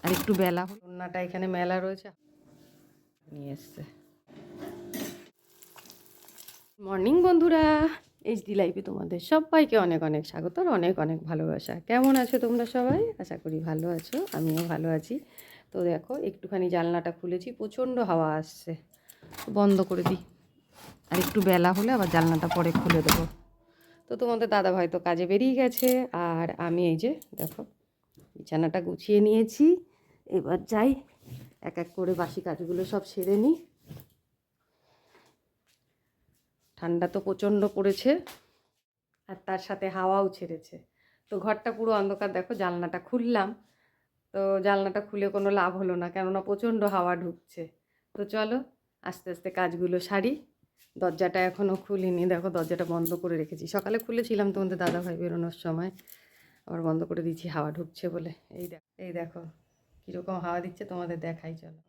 আর একটু বেলা ওড়নাটা এখানে মেলা রয়েছে নিয়ে এসছে। মর্নিং বন্ধুরা, এইচডি লাইফে তোমাদের সবাইকে অনেক অনেক স্বাগত আর অনেক অনেক ভালোবাসা। কেমন আছো তোমরা সবাই? আশা করি ভালো আছো, আমিও ভালো আছি। তো দেখো একটুখানি জানলাটা খুলেছি, প্রচণ্ড হাওয়া আসছে, বন্ধ করে দিই। আর একটু বেলা হলে আবার জানলাটা পরে খুলে দেবো। তো তোমাদের দাদা ভাই তো কাজে বেরিয়ে গেছে, আর আমি এই যে দেখো বিছানাটা গুছিয়ে নিয়েছি। এবার যাই এক এক করে বাসি কাজগুলো সব সেরে নিই। ঠান্ডা তো প্রচণ্ড পড়েছে, আর তার সাথে হাওয়াও ছেড়েছে। তো ঘরটা পুরো অন্ধকার। দেখো জানলাটা খুললাম, তো জানলাটা খুলে কোনো লাভ হলো না, কেননা প্রচণ্ড হাওয়া ঢুকছে। তো চলো আস্তে আস্তে কাজগুলো সারি। দরজাটা এখনও খুলিনি, দেখো দরজাটা বন্ধ করে রেখেছি। সকালে খুলেছিলাম তোমাদের দাদাভাই বেরোনোর সময়, আবার বন্ধ করে দিচ্ছি হাওয়া ঢুকছে বলে। এই দেখো কীরকম হাওয়া দিচ্ছে, তোমাদের দেখাই। চলো,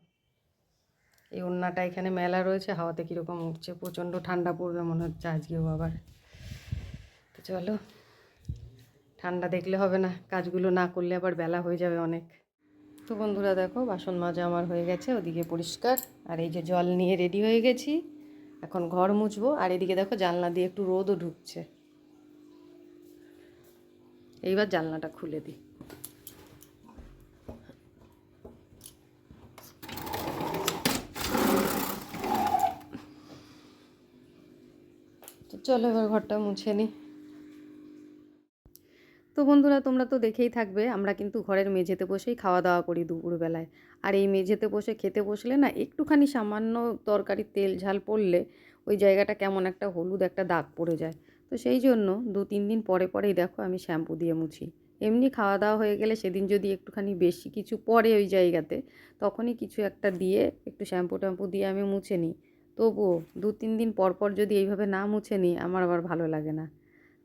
এই ওড়নাটা এখানে মেলা রয়েছে, হাওয়াতে কীরকম উঠছে, প্রচণ্ড ঠান্ডা পড়বে মনে হচ্ছে আজকেও আবার। তো চলো, ঠান্ডা দেখলে হবে না, কাজগুলো না করলে আবার বেলা হয়ে যাবে অনেক। তো বন্ধুরা দেখো বাসন মাজা আমার হয়ে গেছে, ওদিকে পরিষ্কার। আর এই যে জল নিয়ে রেডি হয়ে গেছি, এখন ঘর মুছবো। আর এদিকে দেখো জানলা দিয়ে একটু রোদও ঢুকছে। এইবার জানলাটা খুলে দিই। তো চলো এবার ঘরটা মুছে নিই। তো বন্ধুরা তোমরা তো দেখেই থাকবে, আমরা কিন্তু ঘরের মেঝেতে বসেই খাওয়া দাওয়া করি দুপুরবেলায়। আর এই মেঝেতে বসে খেতে বসলে না, একটুখানি সামান্য তরকারির তেল ঝাল পড়লে ওই জায়গাটা কেমন একটা হলুদ একটা দাগ পড়ে যায়। তো সেই জন্য 2-3 দিন পরে পরেই দেখো আমি শ্যাম্পু দিয়ে মুছি। এমনি খাওয়া দাওয়া হয়ে গেলে সেদিন যদি একটুখানি বেশি কিছু পড়ে ওই জায়গাতে, তখনই কিছু একটা দিয়ে একটু শ্যাম্পু ট্যাম্পু দিয়ে আমি মুছে নিই। তবুও 2-3 দিন পর পর যদি এইভাবে না মুছে নিই, আমার আবার ভালো লাগে না।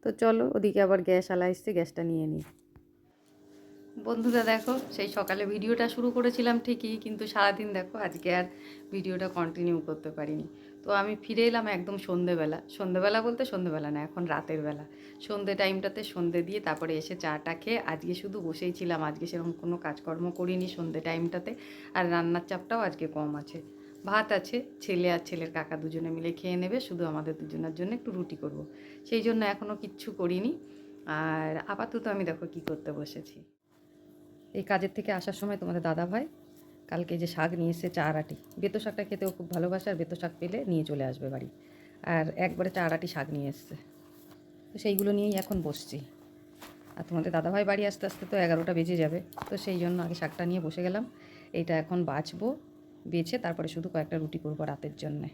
তো চলো ওদিকে আবার গ্যাস আলা এসছে, গ্যাসটা নিয়ে নিই। বন্ধুরা দেখো সেই সকালে ভিডিওটা শুরু করেছিলাম ঠিকই, কিন্তু সারাদিন দেখো আজকে আর ভিডিওটা কন্টিনিউ করতে পারিনি। তো আমি ফিরে এলাম একদম সন্ধেবেলা। সন্ধেবেলা বলতে সন্ধেবেলা না, এখন রাতের বেলা। সন্ধে টাইমটাতে সন্ধে দিয়ে তারপরে এসে চাটা খেয়ে আজকে শুধু বসেই ছিলাম। আজকে সেরকম কোনো কাজকর্ম করিনি সন্ধে টাইমটাতে। আর রান্নার চাপটাও আজকে কম আছে। ভাত আছে, ছেলে আর ছেলের কাকা দুজনে মিলে খেয়ে নেবে, শুধু আমাদের দুজনের জন্য একটু রুটি করব। সেই জন্য এখনও কিচ্ছু করিনি। আর আপাতত আমি দেখো কি করতে বসেছি। এই কাজের থেকে আসার সময় তোমাদের দাদা ভাই কালকে যে শাক নিয়ে এসে চারাটি, বেতো শাকটা খেতেও খুব ভালোবাসে, আর বেতো শাক পেলে নিয়ে চলে আসবে বাড়ি। আর একবারে চারাটি শাক নিয়ে এসছে, তো সেইগুলো নিয়েই এখন বসছি। আর তোমাদের দাদাভাই বাড়ি আস্তে আস্তে তো 11টা বেজে যাবে, তো সেই জন্য আগে শাকটা নিয়ে বসে গেলাম। এইটা এখন বাছবো, বেছে তারপরে শুধু কয়েকটা রুটি করবো রাতের জন্যে।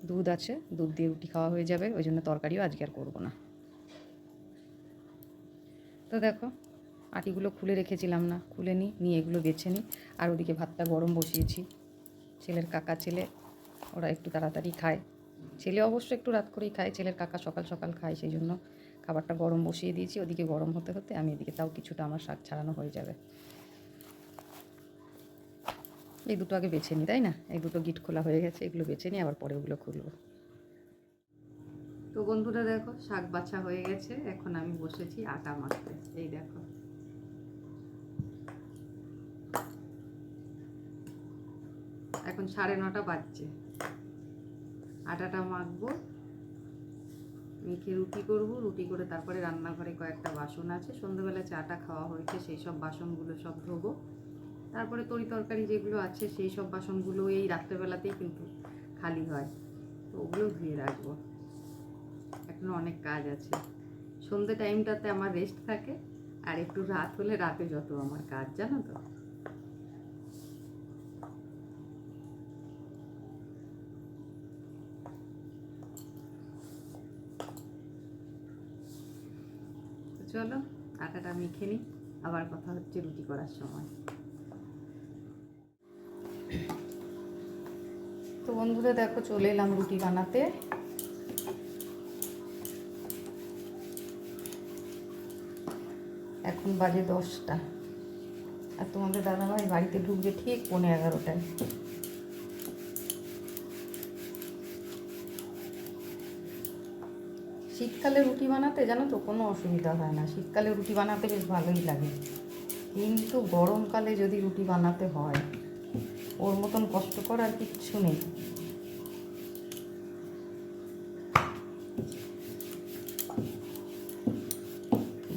দুধ আছে, দুধ দিয়ে রুটি খাওয়া হয়ে যাবে, ওই জন্য তরকারিও আজকে আর করবো না। তো দেখো আটিগুলো খুলে রেখেছিলাম না, খুলে নিয়ে এগুলো বেছে নিই। আর ওদিকে ভাতটা গরম বসিয়েছি। ছেলের কাকা ছেলে ওরা একটু তাড়াতাড়ি খায়, ছেলে অবশ্য একটু রাত করেই খায়, ছেলের কাকা সকাল সকাল খায়, সেই জন্য খাবারটা গরম বসিয়ে দিয়েছি। ওদিকে গরম হতে হতে আমি এদিকে তাও কিছুটা আমার শাক ছাড়ানো হয়ে যাবে। এই দুটো আগে বেছে নিই, তাই না? এই দুটো গিট খোলা হয়ে গেছে, এগুলো বেছে নিই, আবার পরে ওগুলো খুলবো। তো বন্ধুরা দেখো শাক বাছা হয়ে গেছে, এখন আমি বসেছি আটা মাখতে। এই দেখো এখন 9:30 বাজছে। আটাটা মাখবো, মেখে রুটি করবো। রুটি করে তারপরে রান্নাঘরে কয়েকটা বাসন আছে, সন্ধ্যেবেলা চাটা খাওয়া হয়েছে, সেই সব বাসনগুলো সব ধোবো। তারপরে তরি তরকারি যেগুলো আছে সেই সব বাসনগুলো এই রাত্রেবেলাতেই কিন্তু খালি হয়, তো ওগুলো ধুয়ে রাখবো। এখনও অনেক কাজ আছে। সন্ধ্যে টাইমটাতে আমার রেস্ট থাকে, আর একটু রাত হলে রাতে যত আমার কাজ, জানো তো। চলো আটাটা মেখে নিই, আবার কথা হচ্ছে রুটি করার সময়। তো বন্ধুরা দেখো চলে এলাম রুটি বানাতে। এখন বাজে 10টা, আর তোমাদের দাদাভাই বাড়িতে ঢুকবে ঠিক 11:15টায়। শীতকালে রুটি বানাতে জানো তো কোনো অসুবিধা হয় না, শীতকালে রুটি বানাতে বেশ ভালোই লাগে। কিন্তু গরমকালে যদি রুটি বানাতে হয় ওর মতন কষ্টকর আর কিচ্ছু নেই।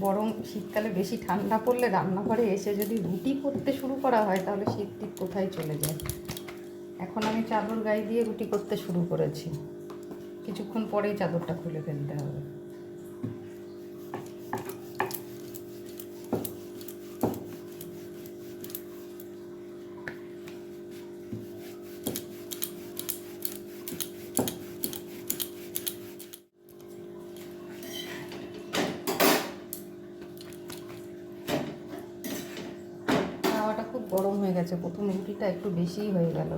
বরং শীতকালে বেশি ঠান্ডা পড়লে রান্নাঘরে এসে যদি রুটি করতে শুরু করা হয় তাহলে শীত টিত কোথায় চলে যায়। এখন আমি চাদর গায়ে দিয়ে রুটি করতে শুরু করেছি, কিছুক্ষণ পরেই চাদরটা খুলে ফেলতে হবে। তাওয়াটা খুব গরম হয়ে গেছে, প্রথম রুটিটা একটু বেশিই হয়ে গেল,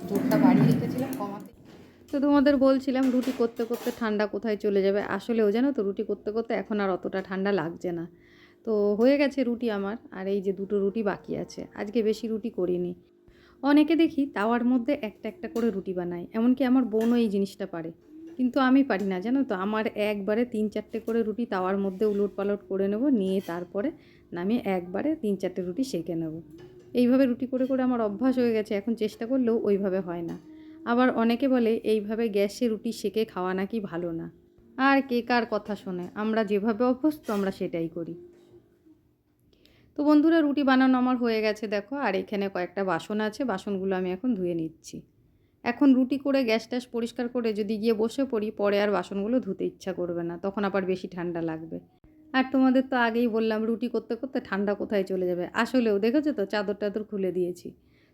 জোরটা বাড়িয়ে রেখেছিলাম কমাতে। তো তোমাদের বলছিলাম রুটি করতে করতে ঠান্ডা কোথায় চলে যাবে, আসলেও জানো তো রুটি করতে করতে এখন আর অতটা ঠান্ডা লাগছে না। তো হয়ে গেছে রুটি আমার, আর এই যে দুটো রুটি বাকি আছে, আজকে বেশি রুটি করিনি। অনেকে দেখি তাওয়ার মধ্যে একটা একটা করে রুটি বানায়, এমনকি আমার বোনও এই জিনিসটা পারে, কিন্তু আমি পারি না জানো তো। আমার একবারে 3-4টে করে রুটি তাওয়ার মধ্যে উলট পালট করে নেব, নিয়ে তারপরে নামিয়ে একবারে 3-4টে রুটি সেঁকে নেব। এইভাবে রুটি করে করে আমার অভ্যাস হয়ে গেছে, এখন চেষ্টা করলেও ওইভাবে হয় না। আবার অনেকে বলে এইভাবে গ্যাসে রুটি সেঁকে খাওয়া নাকি ভালো না। আর কে কার কথা শোনে, আমরা যেভাবে অভ্যস্ত আমরা সেটাই করি। তো বন্ধুরা রুটি বানানো আমার হয়ে গেছে দেখো, আর এখানে কয়েকটা বাসন আছে, বাসনগুলো আমি এখন ধুয়ে নিচ্ছি। এখন রুটি করে গ্যাস ট্যাস পরিষ্কার করে যদি গিয়ে বসে পড়ি, পরে আর বাসনগুলো ধুতে ইচ্ছা করবে না, তখন আবার বেশি ঠান্ডা লাগবে। আর তোমাদের তো আগেই বললাম রুটি করতে করতে ঠান্ডা কোথায় চলে যাবে, আসলেও দেখেছো তো চাদর টাদর খুলে দিয়েছি।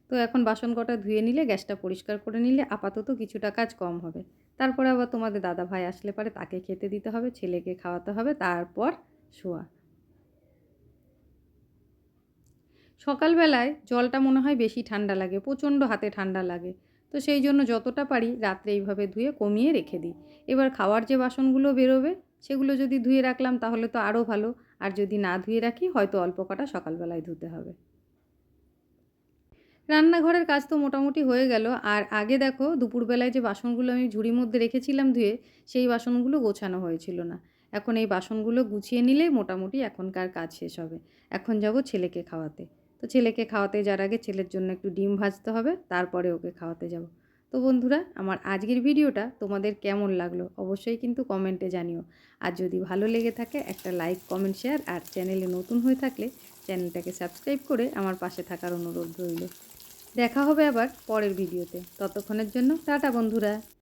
তো এখন বাসন কটা ধুয়ে নিলে, গ্যাসটা পরিষ্কার করে নিলে আপাতত কিছুটা কাজ কম হবে। তারপরে আবার তোমাদের দাদা ভাই আসলে পারে তাকে খেতে দিতে হবে, ছেলেকে খাওয়াতে হবে, তারপর শোয়া। সকালবেলায় জলটা মনে হয় বেশি ঠান্ডা লাগে, প্রচণ্ড হাতে ঠান্ডা লাগে। তো সেই জন্য যতটা পারি রাত্রে এইভাবে ধুয়ে কমিয়ে রেখে দিই। এবার খাওয়ার যে বাসনগুলো বেরোবে সেগুলো যদি ধুয়ে রাখলাম তাহলে তো আরও ভালো, আর যদি না ধুয়ে রাখি হয়তো অল্প কটা সকালবেলায় ধুতে হবে। রান্নাঘরের কাজ তো মোটামুটি হয়ে গেল। আর আগে দেখো দুপুরবেলায় যে বাসনগুলো আমি ঝুড়ির মধ্যে রেখেছিলাম ধুয়ে, সেই বাসনগুলো গোছানো হয়েছিল না। এখন এই বাসনগুলো গুছিয়ে নিলেই মোটামুটি এখনকার কাজ শেষ হবে। এখন যাব ছেলেকে খাওয়াতে। তো ছেলেকে খাওয়াতে যাওয়ার আগে ছেলের জন্য একটু ডিম ভাজতে হবে, তারপরে ওকে খাওয়াতে যাব। তো বন্ধুরা আমার আজকের ভিডিওটা তোমাদের কেমন লাগলো অবশ্যই কিন্তু কমেন্টে জানিও। আর যদি ভালো লেগে থাকে একটা লাইক, কমেন্ট, শেয়ার, আর চ্যানেলে নতুন হয়ে থাকলে চ্যানেলটাকে সাবস্ক্রাইব করে আমার পাশে থাকার অনুরোধ রইল। দেখা হবে আবার পরের ভিডিওতে, ততক্ষণের জন্য টাটা বন্ধুরা।